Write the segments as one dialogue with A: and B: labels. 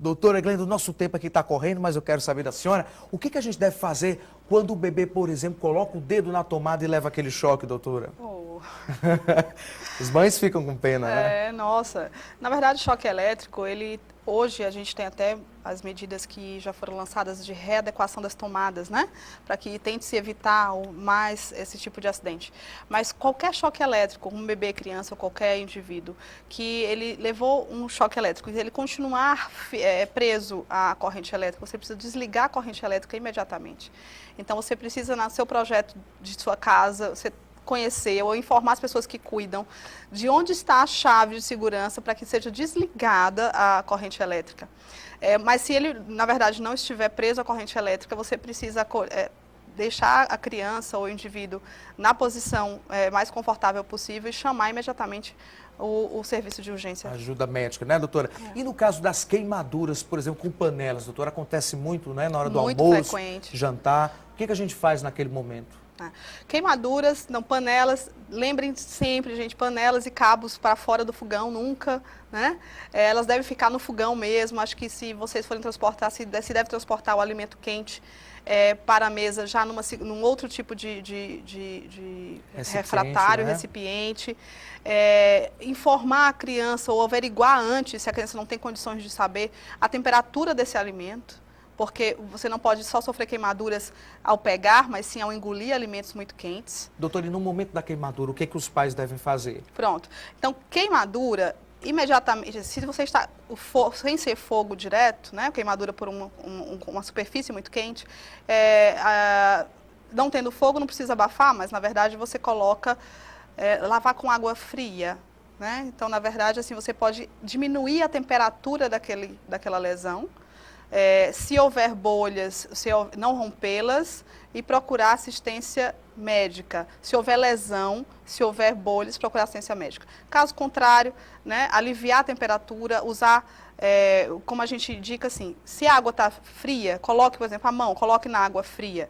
A: Doutora Glenda, o nosso tempo aqui está correndo, mas eu quero saber da senhora, o que a gente deve fazer quando o bebê, por exemplo, coloca o dedo na tomada e leva aquele choque, doutora?
B: Oh.
A: Os mães ficam com pena, né?
B: Nossa. Na verdade, o choque elétrico, hoje a gente tem até as medidas que já foram lançadas de readequação das tomadas, né? Para que tente-se evitar mais esse tipo de acidente. Mas qualquer choque elétrico, um bebê, criança ou qualquer indivíduo, que ele levou um choque elétrico e ele continuar preso à corrente elétrica, você precisa desligar a corrente elétrica imediatamente. Então, você precisa, no seu projeto de sua casa, você conhecer ou informar as pessoas que cuidam de onde está a chave de segurança para que seja desligada a corrente elétrica. Mas se ele, na verdade, não estiver preso à corrente elétrica, você precisa deixar a criança ou o indivíduo na posição mais confortável possível e chamar imediatamente o serviço de urgência.
A: Ajuda médica, né, doutora? E no caso das queimaduras, por exemplo, com panelas, doutora, acontece muito, né, na hora do
B: Muito
A: almoço,
B: frequente.
A: jantar. O que a gente faz naquele momento?
B: Queimaduras, não, panelas, lembrem sempre, gente, panelas e cabos para fora do fogão, nunca, né? Elas devem ficar no fogão mesmo, acho que se vocês forem transportar, se deve transportar o alimento quente para a mesa já num outro tipo de refratário,
A: né?
B: recipiente. Informar a criança ou averiguar antes, se a criança não tem condições de saber, a temperatura desse alimento. Porque você não pode só sofrer queimaduras ao pegar, mas sim ao engolir alimentos muito quentes.
A: Doutor, e no momento da queimadura, o que os pais devem fazer?
B: Pronto. Então, queimadura, imediatamente, se você está sem ser fogo direto, né, queimadura por uma superfície muito quente, não tendo fogo não precisa abafar, mas na verdade você coloca, lavar com água fria. Né? Então, na verdade, assim, você pode diminuir a temperatura daquela lesão. Se houver bolhas, não rompê-las e procurar assistência médica. Se houver lesão, se houver bolhas, procurar assistência médica. Caso contrário, né, aliviar a temperatura, usar, como a gente indica assim, se a água está fria, coloque, por exemplo, a mão, coloque na água fria.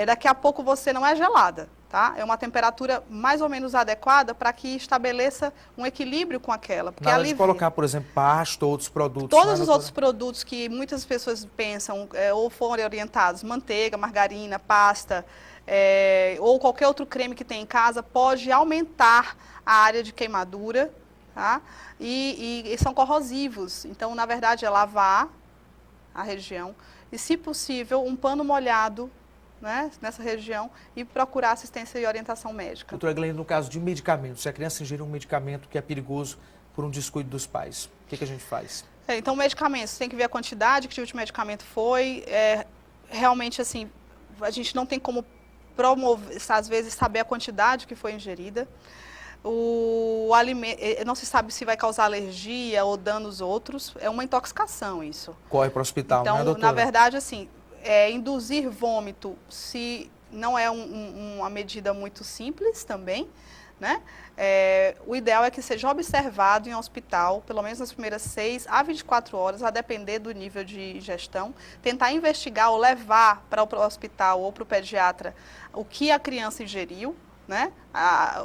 B: Daqui a pouco você não é gelada. Tá? É uma temperatura mais ou menos adequada para que estabeleça um equilíbrio com aquela. Porque
A: na hora de colocar, por exemplo, pasto ou outros produtos.
B: Todos os outros produtos que muitas pessoas pensam ou foram orientados, manteiga, margarina, pasta, ou qualquer outro creme que tem em casa, pode aumentar a área de queimadura, tá? E são corrosivos. Então, na verdade, é lavar a região e, se possível, um pano molhado, né, nessa região e procurar assistência e orientação médica.
A: Doutora Glenda, no caso de medicamentos, se a criança ingerir um medicamento que é perigoso por um descuido dos pais, o que a gente faz?
B: Então, medicamentos, tem que ver a quantidade, que tipo de medicamento foi. Realmente, assim, a gente não tem como promover, às vezes, saber a quantidade que foi ingerida. O alimento, não se sabe se vai causar alergia ou danos outros. É uma intoxicação isso.
A: Corre para o hospital,
B: então,
A: né, doutora?
B: Na verdade, assim, induzir vômito, se não é uma medida muito simples também, né? O ideal é que seja observado em um hospital, pelo menos nas primeiras 6 a 24 horas, a depender do nível de ingestão, tentar investigar ou levar para o hospital ou para o pediatra o que a criança ingeriu, né?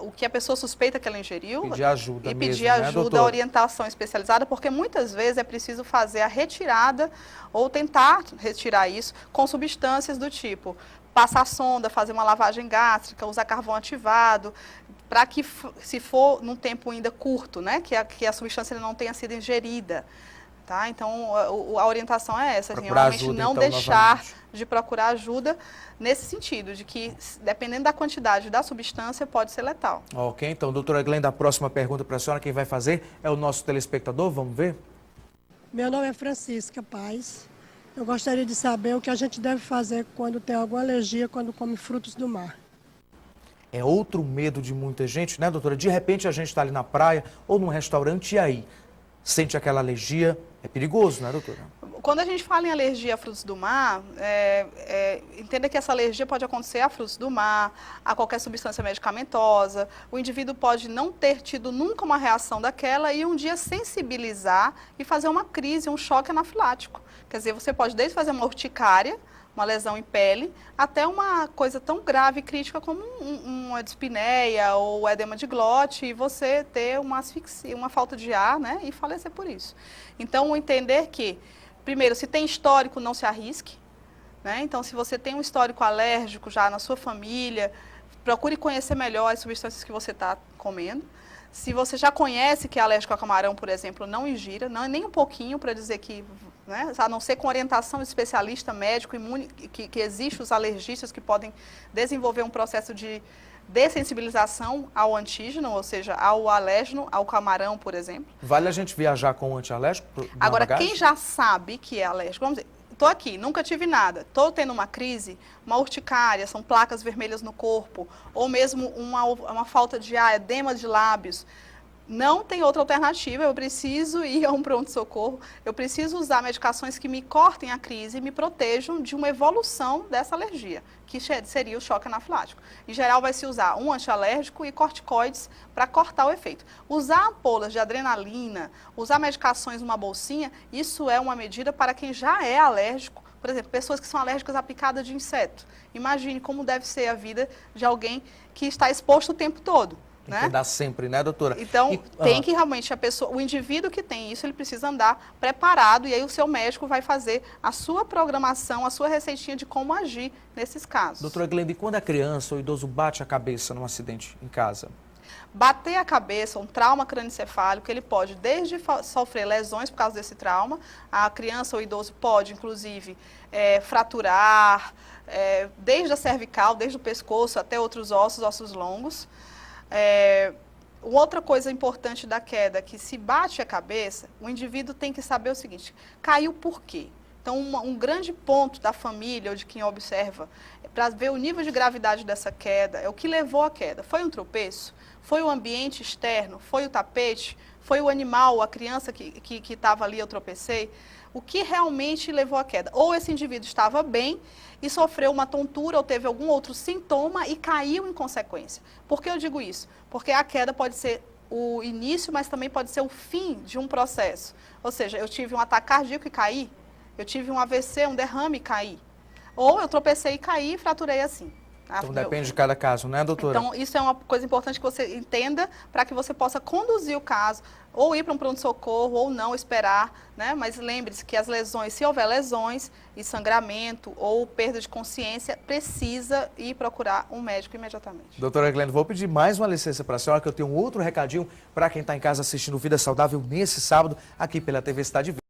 B: O que a pessoa suspeita que ela ingeriu.
A: Pedir ajuda
B: e
A: mesmo,
B: pedir
A: né,
B: ajuda,
A: doutora?
B: orientação especializada, porque muitas vezes é preciso fazer a retirada ou tentar retirar isso com substâncias do tipo passar sonda, fazer uma lavagem gástrica, usar carvão ativado, para que, se for num tempo ainda curto, né, que a substância não tenha sido ingerida. Tá? Então, a orientação é essa, assim, realmente
A: ajuda,
B: não
A: então,
B: deixar
A: novamente.
B: de procurar ajuda nesse sentido, de que, dependendo da quantidade da substância, pode ser letal.
A: Ok, então, doutora Glenda, a próxima pergunta para a senhora, quem vai fazer é o nosso telespectador, vamos ver?
C: Meu nome é Francisca Paz. Eu gostaria de saber o que a gente deve fazer quando tem alguma alergia, quando come frutos do mar.
A: É outro medo de muita gente, né, doutora? De repente a gente está ali na praia ou num restaurante e aí sente aquela alergia, é perigoso, né, doutora?
B: Quando a gente fala em alergia a frutos do mar, entenda que essa alergia pode acontecer a frutos do mar, a qualquer substância medicamentosa. O indivíduo pode não ter tido nunca uma reação daquela e um dia sensibilizar e fazer uma crise, um choque anafilático. Quer dizer, você pode desde fazer uma urticária, uma lesão em pele, até uma coisa tão grave e crítica como uma dispneia ou edema de glote e você ter uma asfixia, uma falta de ar, né, e falecer por isso. Então, entender que primeiro, se tem histórico, não se arrisque, né? Então, se você tem um histórico alérgico já na sua família, procure conhecer melhor as substâncias que você está comendo. Se você já conhece que é alérgico ao camarão, por exemplo, não ingira, não, nem um pouquinho para dizer que, né, a não ser com orientação de especialista médico, imune, que existe os alergistas que podem desenvolver um processo de dessensibilização ao antígeno, ou seja, ao alérgeno, ao camarão, por exemplo.
A: Vale a gente viajar com um antialérgico?
B: Agora, quem já sabe que é alérgico, vamos dizer, estou aqui, nunca tive nada, estou tendo uma crise, uma urticária, são placas vermelhas no corpo, ou mesmo uma falta de ar, edema de lábios. Não tem outra alternativa, eu preciso ir a um pronto-socorro, eu preciso usar medicações que me cortem a crise e me protejam de uma evolução dessa alergia, que seria o choque anafilático. Em geral, vai se usar um antialérgico e corticoides para cortar o efeito. Usar ampolas de adrenalina, usar medicações numa bolsinha, isso é uma medida para quem já é alérgico. Por exemplo, pessoas que são alérgicas à picada de inseto. Imagine como deve ser a vida de alguém que está exposto o tempo todo.
A: Tem que andar sempre, né, doutora?
B: Então, tem que realmente o indivíduo que tem isso, ele precisa andar preparado e aí o seu médico vai fazer a sua programação, a sua receitinha de como agir nesses casos.
A: Doutora Glenda, e quando a criança ou o idoso bate a cabeça num acidente em casa?
B: Bater a cabeça, um trauma crânioencefálico, ele pode desde sofrer lesões por causa desse trauma, a criança ou o idoso pode, inclusive, fraturar, desde a cervical, desde o pescoço até outros ossos longos. Outra coisa importante da queda, que se bate a cabeça, o indivíduo tem que saber o seguinte, caiu por quê? Então, um grande ponto da família ou de quem observa, para ver o nível de gravidade dessa queda, é o que levou à queda. Foi um tropeço? Foi o ambiente externo? Foi o tapete? Foi o animal, a criança que estava ali, eu tropecei? O que realmente levou à queda? Ou esse indivíduo estava bem e sofreu uma tontura ou teve algum outro sintoma e caiu em consequência. Por que eu digo isso? Porque a queda pode ser o início, mas também pode ser o fim de um processo. Ou seja, eu tive um ataque cardíaco e caí, eu tive um AVC, um derrame e caí. Ou eu tropecei e caí e fraturei assim.
A: Então depende de cada caso, né, doutora?
B: Então, isso é uma coisa importante que você entenda para que você possa conduzir o caso, ou ir para um pronto-socorro, ou não, esperar, né? Mas lembre-se que as lesões, se houver lesões e sangramento ou perda de consciência, precisa ir procurar um médico imediatamente.
A: Doutora Glenda, vou pedir mais uma licença para a senhora, que eu tenho um outro recadinho para quem está em casa assistindo Vida Saudável nesse sábado, aqui pela TV Cidade Verde.